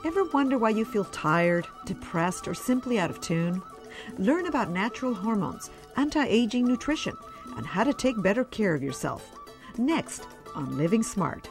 Ever wonder why you feel tired, depressed, or simply out of tune? Learn about natural hormones, anti-aging nutrition, and how to take better care of yourself. Next on Living Smart.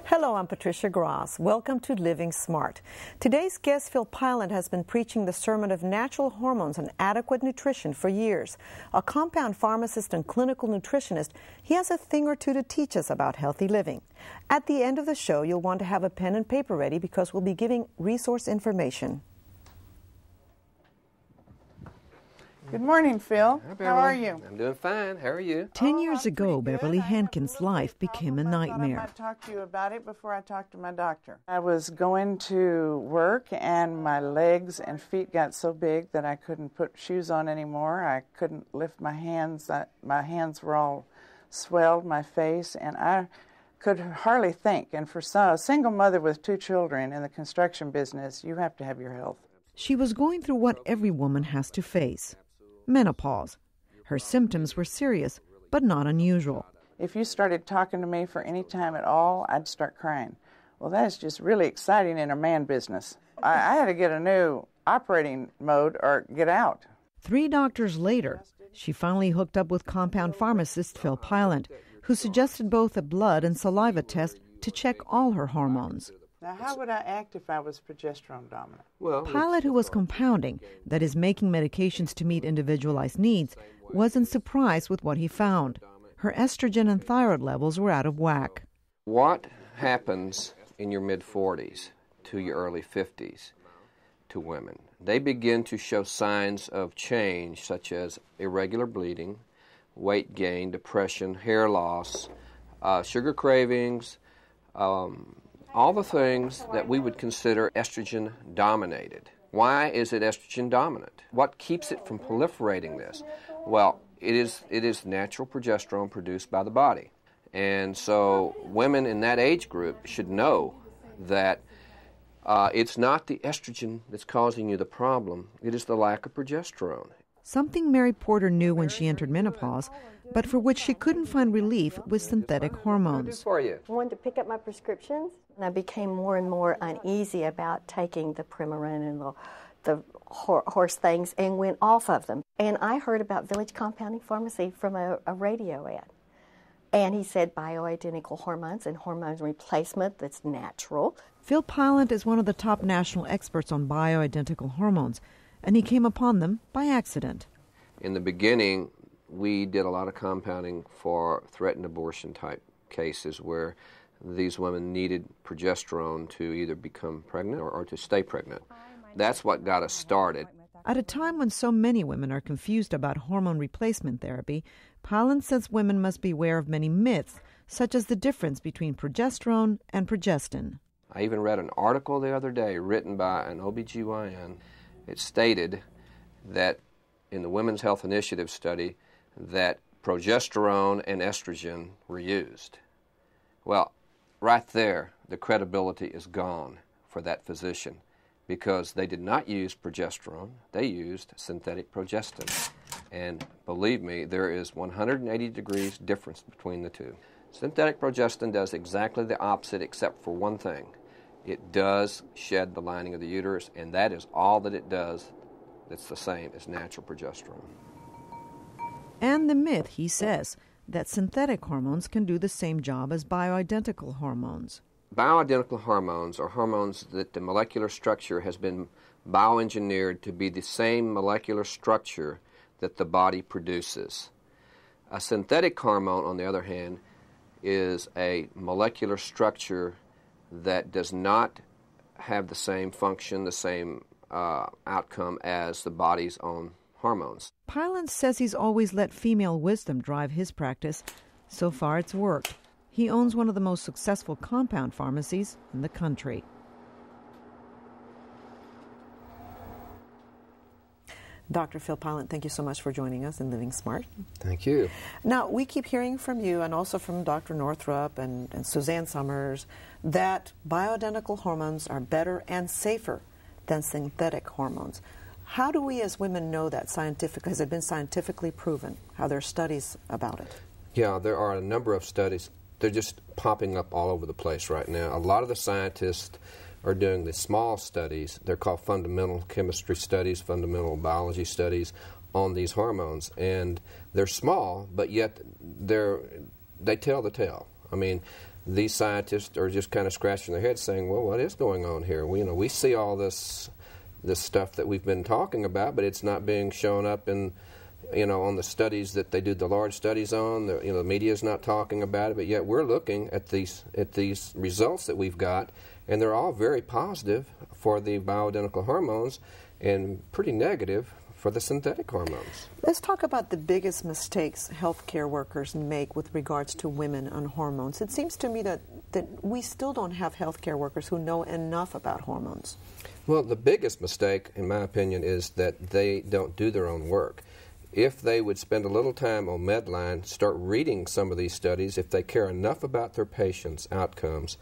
Hello, I'm Patricia Gras. Welcome to Living Smart. Today's guest, Phil Pylant, has been preaching the sermon of natural hormones and adequate nutrition for years. A compound pharmacist and clinical nutritionist, he has a thing or two to teach us about healthy living. At the end of the show, you'll want to have a pen and paper ready because we'll be giving resource information. Good morning, Phil. Hi, how are you? I'm doing fine. How are you? 10 years ago, Beverly Hankins' life became a nightmare. I talked to you about it before I talked to my doctor. I was going to work and my legs and feet got so big that I couldn't put shoes on anymore. I couldn't lift my hands. My hands were all swelled, my face, and I could hardly think. And for a single mother with 2 children in the construction business, you have to have your health. She was going through what every woman has to face. Menopause. Her symptoms were serious, but not unusual. If you started talking to me for any time at all, I'd start crying. Well, that is just really exciting in a man business. I had to get a new operating mode or get out. 3 doctors later, she finally hooked up with compound pharmacist Phil Pylant, who suggested both a blood and saliva test to check all her hormones. Now, how would I act if I was progesterone dominant? Pylant, who was compounding, that is, making medications to meet individualized needs, wasn't surprised with what he found. Her estrogen and thyroid levels were out of whack. What happens in your mid-40s to your early 50s to women? They begin to show signs of change, such as irregular bleeding, weight gain, depression, hair loss, sugar cravings, all the things that we would consider estrogen dominated. Why is it estrogen dominant? What keeps it from proliferating this? Well, it is natural progesterone produced by the body. And so women in that age group should know that it's not the estrogen that's causing you the problem, it is the lack of progesterone. Something Mary Porter knew when she entered menopause, but for which she couldn't find relief with synthetic hormones. For you? I wanted to pick up my prescriptions, and I became more and more uneasy about taking the Premarin and the horse things and went off of them. And I heard about Village Compounding Pharmacy from a radio ad. And he said bioidentical hormones and hormone replacement that's natural. Phil Pylant is one of the top national experts on bioidentical hormones, and he came upon them by accident. In the beginning, we did a lot of compounding for threatened abortion type cases where these women needed progesterone to either become pregnant or to stay pregnant. That's what got us started. At a time when so many women are confused about hormone replacement therapy, Pylant says women must be aware of many myths, such as the difference between progesterone and progestin. I even read an article the other day written by an OBGYN. It stated that in the Women's Health Initiative study that progesterone and estrogen were used. Well, right there, the credibility is gone for that physician because they did not use progesterone, they used synthetic progestin. And believe me, there is 180 degrees difference between the two. Synthetic progestin does exactly the opposite except for one thing. It does shed the lining of the uterus, and that is all that it does that's the same as natural progesterone. And the myth, he says, that synthetic hormones can do the same job as bioidentical hormones. Bioidentical hormones are hormones that the molecular structure has been bioengineered to be the same molecular structure that the body produces. A synthetic hormone, on the other hand, is a molecular structure that does not have the same function, the same outcome as the body's own hormones. Pylant says he's always let female wisdom drive his practice. So far, it's worked. He owns one of the most successful compound pharmacies in the country. Dr. Phil Pylant, thank you so much for joining us in Living Smart. Thank you. Now, we keep hearing from you and also from Dr. Northrup and Suzanne Summers that bioidentical hormones are better and safer than synthetic hormones. How do we as women know that scientifically? Has it been scientifically proven? Are there studies about it? Yeah, there are a number of studies. They're just popping up all over the place right now. A lot of the scientists are doing the small studies. They're called fundamental chemistry studies, fundamental biology studies on these hormones. And they're small, but yet they tell the tale. I mean, these scientists are just kind of scratching their heads saying, well, what is going on here? We see all this stuff that we've been talking about, but it's not being shown up in, on the studies that they do the large studies on. The media's not talking about it, but yet we're looking at these results that we've got, and they're all very positive for the bioidentical hormones and pretty negative for the synthetic hormones. Let's talk about the biggest mistakes healthcare workers make with regards to women on hormones. It seems to me that we still don't have healthcare workers who know enough about hormones. Well, the biggest mistake, in my opinion, is that they don't do their own work. If they would spend a little time on Medline, start reading some of these studies, if they care enough about their patients' outcomes,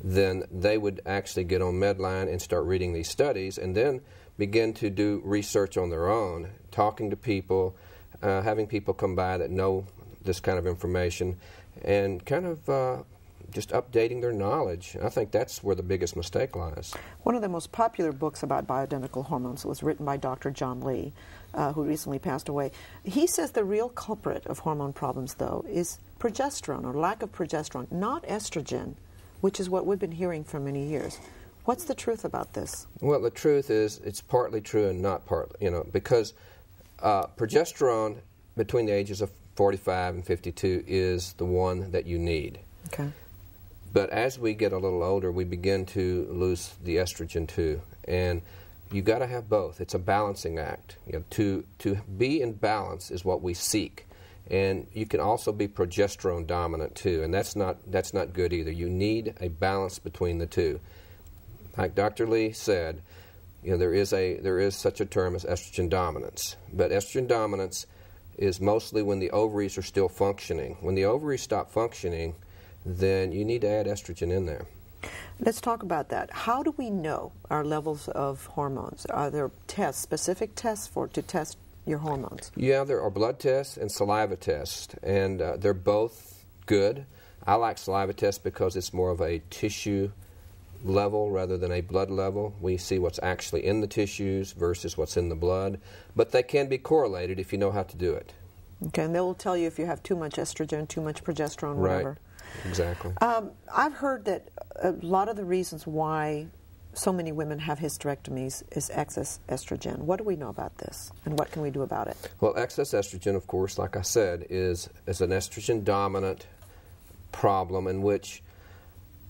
then they would actually get on Medline and start reading these studies and then begin to do research on their own, talking to people, having people come by that know this kind of information, and kind of just updating their knowledge. I think that's where the biggest mistake lies. One of the most popular books about bioidentical hormones was written by Dr. John Lee, who recently passed away. He says the real culprit of hormone problems, though, is progesterone or lack of progesterone, not estrogen, which is what we've been hearing for many years. What's the truth about this? Well, the truth is it's partly true and not partly, because progesterone between the ages of 45 and 52 is the one that you need. Okay. But as we get a little older, we begin to lose the estrogen too, and you got to have both. It's a balancing act. To be in balance is what we seek, and you can also be progesterone dominant too, and that's not good either. You need a balance between the two. Like Dr. Lee said, there is such a term as estrogen dominance, but estrogen dominance is mostly when the ovaries are still functioning. When the ovaries stop functioning, then you need to add estrogen in there. Let's talk about that. How do we know our levels of hormones? Are there tests, specific tests to test your hormones? Yeah, there are blood tests and saliva tests, and they're both good. I like saliva tests because it's more of a tissue level rather than a blood level. We see what's actually in the tissues versus what's in the blood, but they can be correlated if you know how to do it. Okay, and they will tell you if you have too much estrogen, too much progesterone, whatever. Right. Exactly. I've heard that a lot of the reasons why so many women have hysterectomies is excess estrogen. What do we know about this, and what can we do about it? Well, excess estrogen, of course, like I said, is an estrogen-dominant problem in which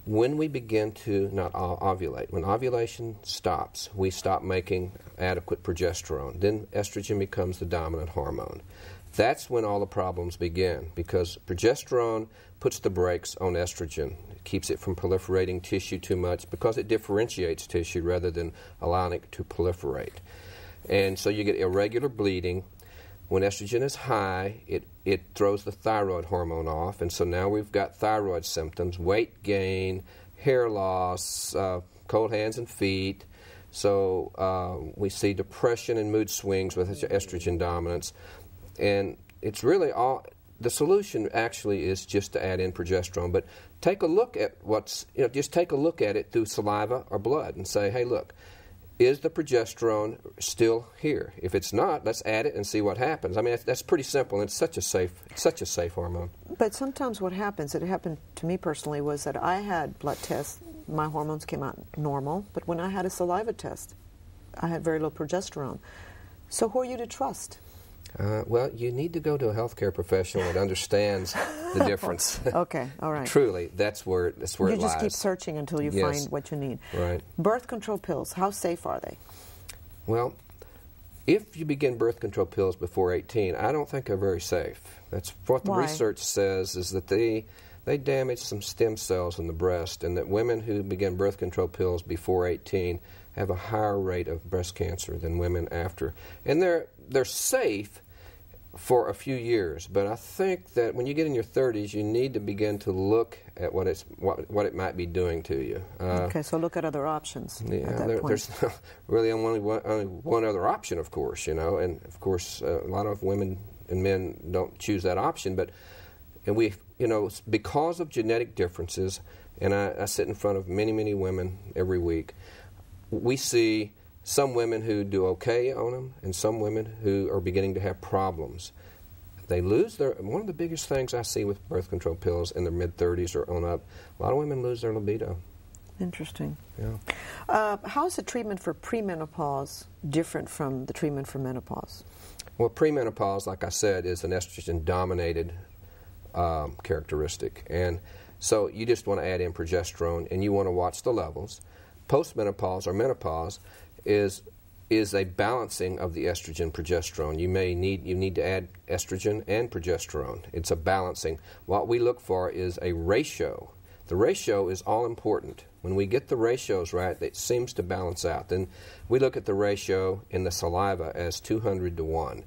when we begin to not ovulate, when ovulation stops, we stop making adequate progesterone. Then estrogen becomes the dominant hormone. That's when all the problems begin, because progesterone puts the brakes on estrogen. It keeps it from proliferating tissue too much because it differentiates tissue rather than allowing it to proliferate. And so you get irregular bleeding. When estrogen is high, it throws the thyroid hormone off, and so now we've got thyroid symptoms, weight gain, hair loss, cold hands and feet. So we see depression and mood swings with estrogen dominance. And it's really all, the solution actually is just to add in progesterone. But take a look at just take a look at it through saliva or blood and say, hey, look, is the progesterone still here? If it's not, let's add it and see what happens. I mean, that's pretty simple, and it's such a safe hormone. But sometimes what happens, it happened to me personally, was that I had blood tests, my hormones came out normal, but when I had a saliva test, I had very low progesterone. So who are you to trust? Well, you need to go to a healthcare professional that understands the difference. Okay, all right. Truly, that's where it lies. You just keep searching until you find what you need. Right. Birth control pills, how safe are they? Well, if you begin birth control pills before 18, I don't think they're very safe. That's what the research says, is that they damage some stem cells in the breast, and that women who begin birth control pills before 18 have a higher rate of breast cancer than women after. And they're safe for a few years. But I think that when you get in your 30s, you need to begin to look at what it might be doing to you. Okay, so look at other options at that point. There's really only one other option, of course, and of course a lot of women and men don't choose that option, and we, because of genetic differences, and I sit in front of many, many women every week, we see some women who do okay on them and some women who are beginning to have problems. They lose one of the biggest things I see with birth control pills in their mid-30s or on up, a lot of women lose their libido. Interesting. Yeah. How is the treatment for premenopause different from the treatment for menopause? Well, premenopause, like I said, is an estrogen-dominated characteristic. And so you just want to add in progesterone, and you want to watch the levels. Postmenopause or menopause is a balancing of the estrogen-progesterone. You need to add estrogen and progesterone. It's a balancing. What we look for is a ratio. The ratio is all important. When we get the ratios right, it seems to balance out. Then we look at the ratio in the saliva as 200 to 1.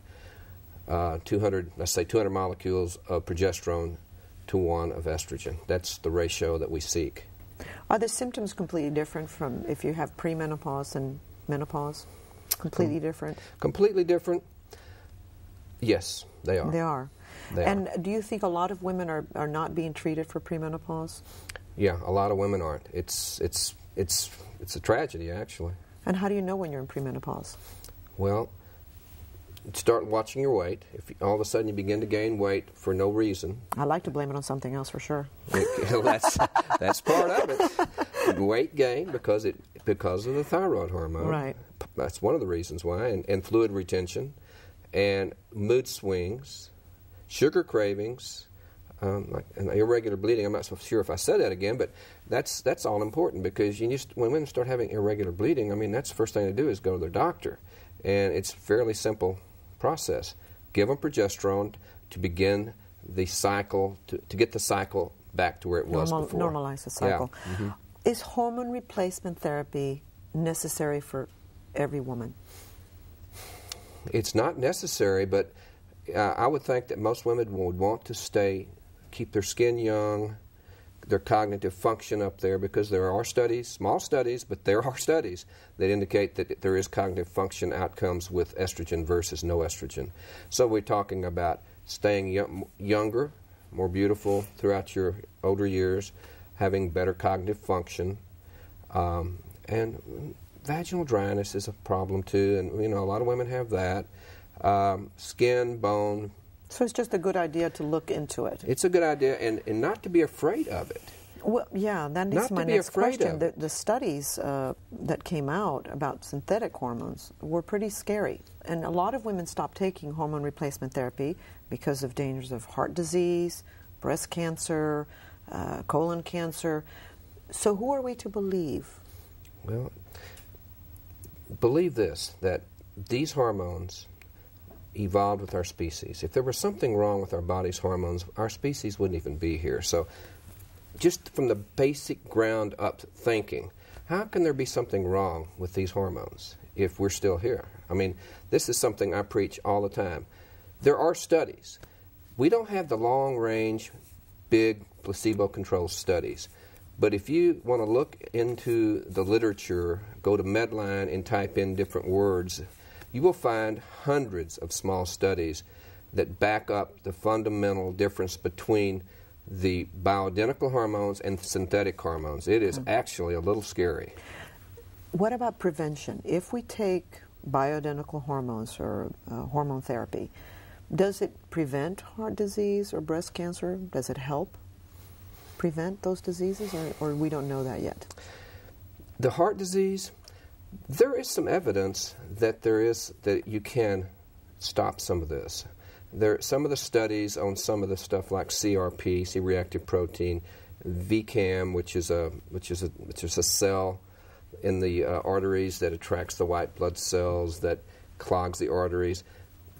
200 molecules of progesterone to 1 of estrogen. That's the ratio that we seek. Are the symptoms completely different from if you have premenopause and menopause? Completely different? Completely different? Yes, they are. They are. And do you think a lot of women are not being treated for premenopause? Yeah, a lot of women aren't. It's a tragedy, actually. And how do you know when you're in premenopause? Well, start watching your weight. If all of a sudden you begin to gain weight for no reason. I like to blame it on something else for sure. That's part of it. Weight gain because of the thyroid hormone. Right. That's one of the reasons why. And fluid retention, and mood swings, sugar cravings, and irregular bleeding. I'm not so sure if I said that again, but that's all important because when women start having irregular bleeding, that's the first thing to do is go to their doctor. And it's a fairly simple process. Give them progesterone to begin the cycle, to get the cycle back to where it was before. Normalize the cycle. Yeah. Mm-hmm. Is hormone replacement therapy necessary for every woman? It's not necessary, but I would think that most women would want to keep their skin young, their cognitive function up there, because there are studies, small studies, but there are studies that indicate that there is cognitive function outcomes with estrogen versus no estrogen. So we're talking about staying younger, more beautiful throughout your older years, having better cognitive function, and vaginal dryness is a problem too, and a lot of women have that. Skin, bone. So it's just a good idea to look into it. It's a good idea, and not to be afraid of it. Well, yeah, that is my next question. The studies that came out about synthetic hormones were pretty scary, and a lot of women stopped taking hormone replacement therapy because of dangers of heart disease, breast cancer, colon cancer. So who are we to believe? Well, believe this, that these hormones evolved with our species. If there was something wrong with our body's hormones, our species wouldn't even be here. So just from the basic ground up thinking, how can there be something wrong with these hormones if we're still here? This is something I preach all the time. There are studies. We don't have the long-range, big placebo-controlled studies. But if you want to look into the literature, go to Medline and type in different words, you will find hundreds of small studies that back up the fundamental difference between the bioidentical hormones and synthetic hormones. It is actually a little scary. What about prevention? If we take bioidentical hormones or hormone therapy, does it prevent heart disease or breast cancer? Does it help prevent those diseases, or we don't know that yet? The heart disease, there is some evidence that you can stop some of this. Some of the studies on some of the stuff like CRP, C-reactive protein, VCAM, which is a cell in the arteries that attracts the white blood cells that clogs the arteries.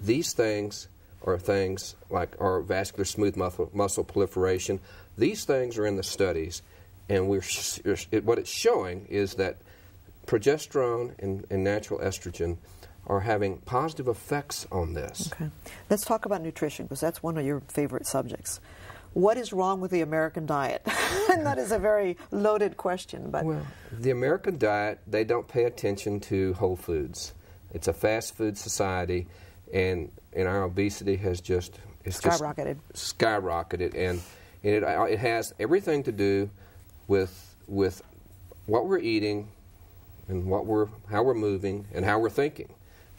These things are things like our vascular smooth muscle proliferation. These things are in the studies, and what it's showing is that progesterone and natural estrogen are having positive effects on this. Okay. Let's talk about nutrition, because that's one of your favorite subjects. What is wrong with the American diet? And that is a very loaded question. But well, the American diet, they don't pay attention to whole foods. It's a fast food society, and our obesity has just skyrocketed, and it has everything to do with what we're eating and how we're moving and how we're thinking.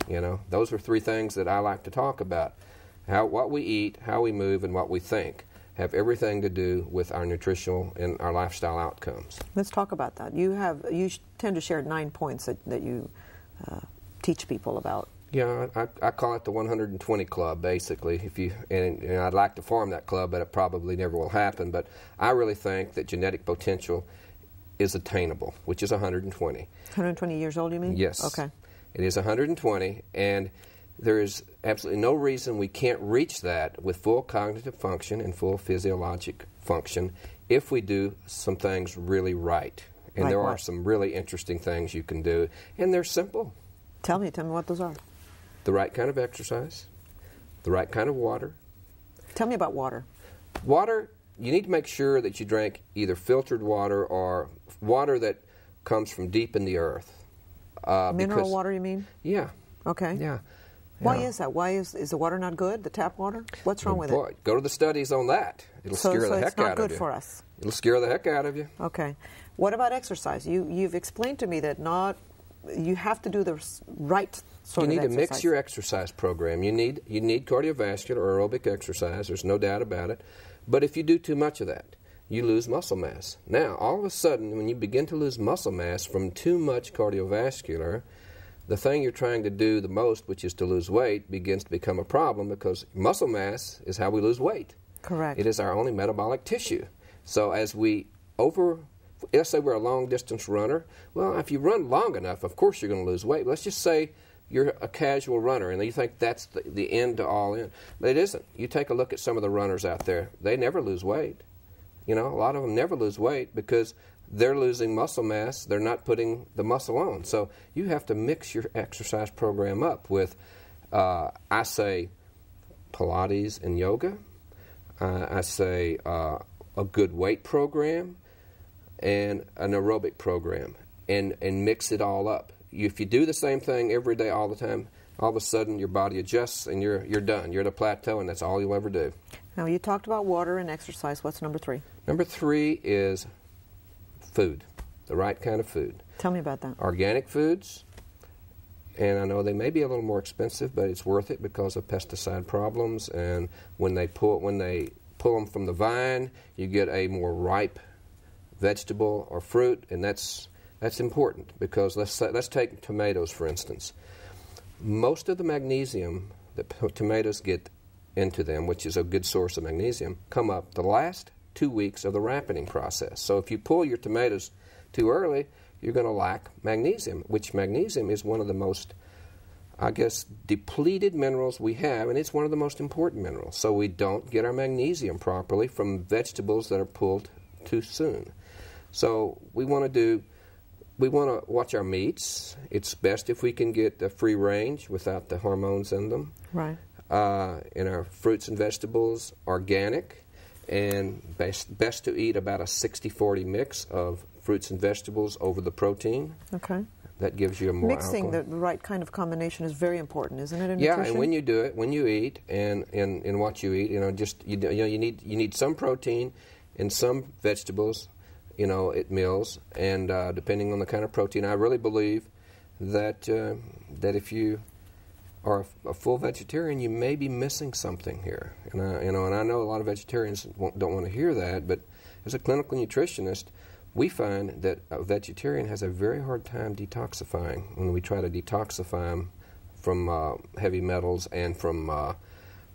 You know, those are three things that I like to talk about. What we eat, how we move, and what we think have everything to do with our nutritional and our lifestyle outcomes. Let's talk about that. You tend to share 9 points that you teach people about. Yeah, I call it the 120 Club, basically. And I'd like to form that club, but it probably never will happen. But I really think that genetic potential is attainable, which is 120. 120 years old, you mean? Yes. Okay. It is 120, and there is absolutely no reason we can't reach that with full cognitive function and full physiologic function if we do some things really right. And like there what? are some really interesting things you can do, and they're simple. Tell me what those are. The right kind of exercise, the right kind of water. Tell me about water. Water, you need to make sure that you drink either filtered water or water that comes from deep in the earth. Mineral water, you mean? Yeah. Okay. Yeah. Why is that? Why is the water not good, the tap water? What's wrong with it? Go to the studies on that. It'll scare the heck out of you. So it's not good for us. It'll scare the heck out of you. Okay. What about exercise? You've explained to me that you have to do the right sort of exercise. You need to mix your exercise program. You need cardiovascular or aerobic exercise. There's no doubt about it. But if you do too much of that, you lose muscle mass. Now, all of a sudden, when you begin to lose muscle mass from too much cardiovascular, the thing you're trying to do the most, which is to lose weight, begins to become a problem, because muscle mass is how we lose weight. Correct. It is our only metabolic tissue. So as let's say we're a long-distance runner. Well, if you run long enough, of course you're going to lose weight. Let's just say you're a casual runner and you think that's the end to all in. But it isn't. You take a look at some of the runners out there. They never lose weight. You know, a lot of them never lose weight because they're losing muscle mass. They're not putting the muscle on. So you have to mix your exercise program up with, I say, Pilates and yoga. I say a good weight program and an aerobic program, and mix it all up. If you do the same thing every day all the time, all of a sudden your body adjusts and you're done. You're at a plateau, and that's all you'll ever do. Now, you talked about water and exercise. What's number 3? Number 3 is food, the right kind of food. Tell me about that. Organic foods, and I know they may be a little more expensive, but it's worth it because of pesticide problems. And when they pull them from the vine, you get a more ripe vegetable or fruit, and that's important because let's take tomatoes, for instance. Most of the magnesium that tomatoes get into them, which is a good source of magnesium, come up the last 2 weeks of the ripening process. So if you pull your tomatoes too early, you're going to lack magnesium, which magnesium is one of the most, I guess, depleted minerals we have, and it's one of the most important minerals. So we don't get our magnesium properly from vegetables that are pulled too soon. So we want to watch our meats. It's best if we can get a free range without the hormones in them. Right. In our fruits and vegetables, organic, and best to eat about a 60-40 mix of fruits and vegetables over the protein. Okay. That gives you a more Mixing alkaline. the right kind of combination is very important, isn't it, in Yeah, nutrition? and when you do it, when you eat, and what you eat, you need some protein and some vegetables, at meals, and depending on the kind of protein, I really believe that if you are a full vegetarian, you may be missing something here. And I know a lot of vegetarians don't want to hear that, but as a clinical nutritionist, we find that a vegetarian has a very hard time detoxifying when we try to detoxify them from heavy metals and from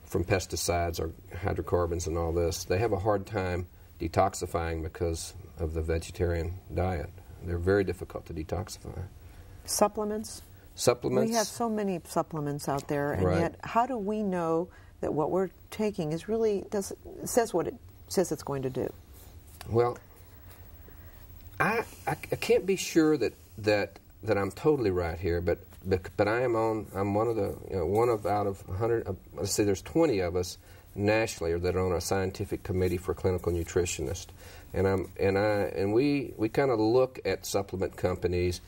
pesticides or hydrocarbons and all this. They have a hard time detoxifying because of the vegetarian diet. They're very difficult to detoxify. Supplements? We have so many supplements out there, and yet how do we know that what we're taking is really says what it says it's going to do? Well, I can't be sure that I'm totally right here, but but I'm one of the one of out of 100. Let's say there's 20 of us nationally that are on a scientific committee for clinical nutritionists, and we kind of look at supplement companies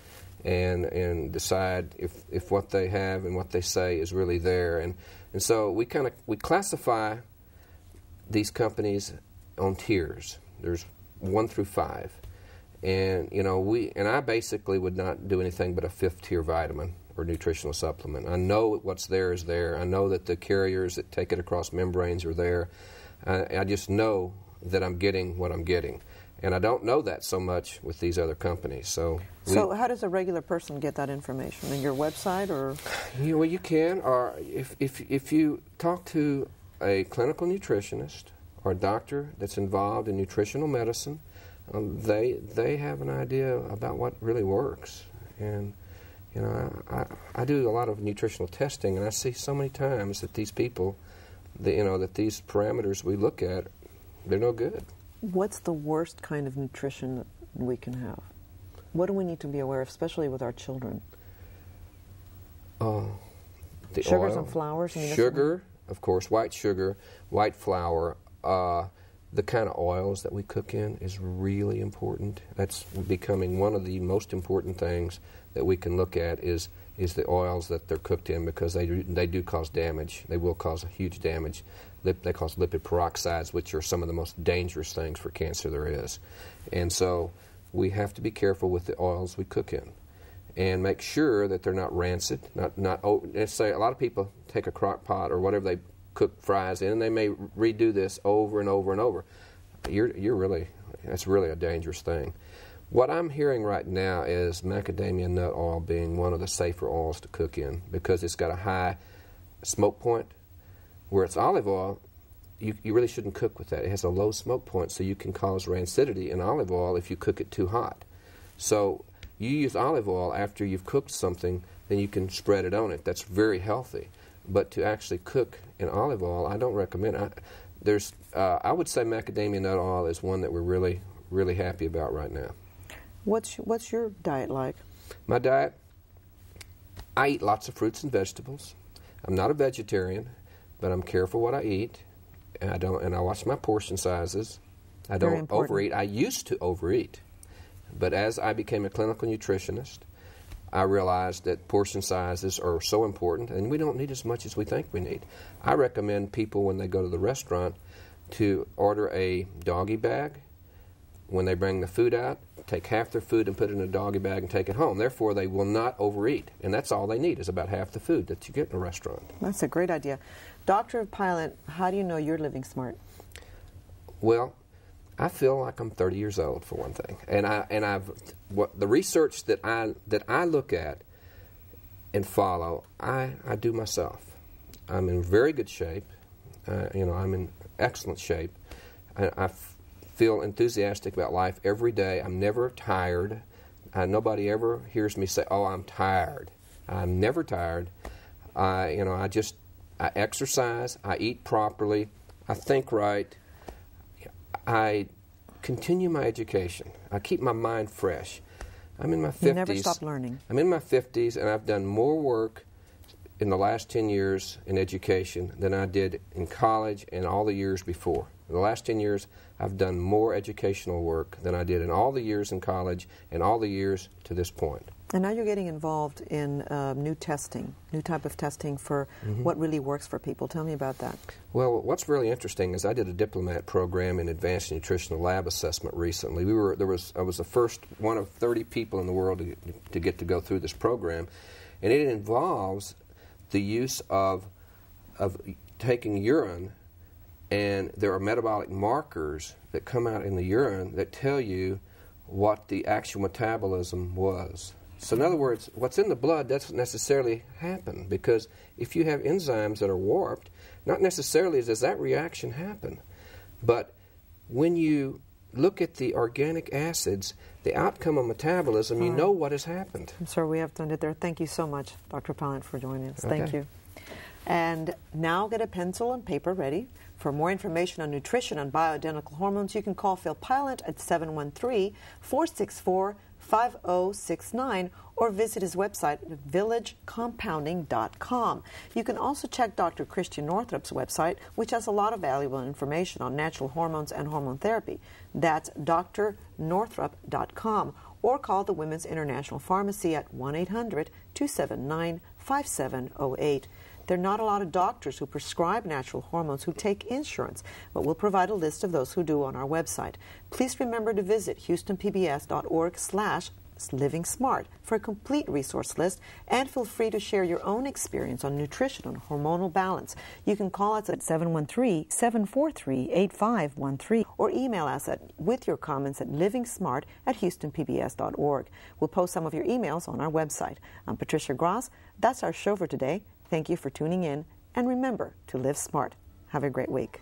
and decide if what they have and what they say is really there, and so we classify these companies on tiers. There's 1 through 5. And I basically would not do anything but a 5th tier vitamin or nutritional supplement. I know what's there is there. I know that the carriers that take it across membranes are there. I just know that I'm getting what I'm getting. And I don't know that so much with these other companies. So how does a regular person get that information? On your website or? Yeah, well, you can. Or if you talk to a clinical nutritionist or a doctor that's involved in nutritional medicine, they have an idea about what really works. And I do a lot of nutritional testing, and I see so many times that these people, that these parameters we look at, they're no good. What's the worst kind of nutrition that we can have? What do we need to be aware of, especially with our children? The sugars oil, and flours. Sugar, of course, white sugar, white flour. The kind of oils that we cook in is really important. That's becoming one of the most important things that we can look at is the oils that they're cooked in, because they do cause damage. They will cause huge damage. They cause lipid peroxides, which are some of the most dangerous things for cancer there is. And so we have to be careful with the oils we cook in and make sure that they're not rancid. Let's say a lot of people take a crock pot or whatever they cook fries in, and they may redo this over and over and over. That's really a dangerous thing. What I'm hearing right now is macadamia nut oil being one of the safer oils to cook in, because it's got a high smoke point. Where it's olive oil, you really shouldn't cook with that. It has a low smoke point, so you can cause rancidity in olive oil if you cook it too hot. So you use olive oil after you've cooked something, then you can spread it on it. That's very healthy. But to actually cook in olive oil, I don't recommend. I would say macadamia nut oil is one that we're really, really happy about right now. What's your diet like? My diet, I eat lots of fruits and vegetables. I'm not a vegetarian, but I'm careful what I eat, and I watch my portion sizes. I don't overeat. I used to overeat, but as I became a clinical nutritionist, I realized that portion sizes are so important, and we don't need as much as we think we need. I recommend people, when they go to the restaurant, to order a doggy bag. When they bring the food out, take half their food and put it in a doggy bag and take it home. Therefore, they will not overeat, and that's all they need is about half the food that you get in a restaurant. That's a great idea. Dr. Pylant, how do you know you're living smart? Well, I feel like I'm 30 years old, for one thing, the research that I look at and follow, I do myself. I'm in very good shape. I'm in excellent shape. I feel enthusiastic about life every day. I'm never tired. Nobody ever hears me say, "Oh, I'm tired." I'm never tired. I exercise. I eat properly. I think right. I continue my education. I keep my mind fresh. I'm in my 50s. You never stop learning. I'm in my 50s, and I've done more work in the last 10 years in education than I did in college and all the years before. In the last 10 years, I've done more educational work than I did in all the years in college and all the years to this point. And now you're getting involved in new type of testing for what really works for people. Tell me about that. Well, what's really interesting is I did a diplomat program in advanced nutritional lab assessment recently. I was the first one of 30 people in the world to get to go through this program, and it involves the use of taking urine, and there are metabolic markers that come out in the urine that tell you what the actual metabolism was. So in other words, what's in the blood doesn't necessarily happen, because if you have enzymes that are warped, not necessarily does that reaction happen. But when you look at the organic acids, the outcome of metabolism, you know what has happened. I'm sorry we have to end it there. Thank you so much, Dr. Pylant, for joining us. Thank you. And now get a pencil and paper ready. For more information on nutrition and bioidentical hormones, you can call Phil Pylant at 713-464-5600. 5069 or visit his website at villagecompounding.com. You can also check Dr. Christian Northrup's website, which has a lot of valuable information on natural hormones and hormone therapy. That's drnorthrup.com, or call the Women's International Pharmacy at 1-800-279-5708. There are not a lot of doctors who prescribe natural hormones who take insurance, but we'll provide a list of those who do on our website. Please remember to visit houstonpbs.org/Living Smart for a complete resource list, and feel free to share your own experience on nutrition and hormonal balance. You can call us at 713-743-8513 or email us with your comments at livingsmart@houstonpbs.org. We'll post some of your emails on our website. I'm Patricia Gras. That's our show for today. Thank you for tuning in, and remember to live smart. Have a great week.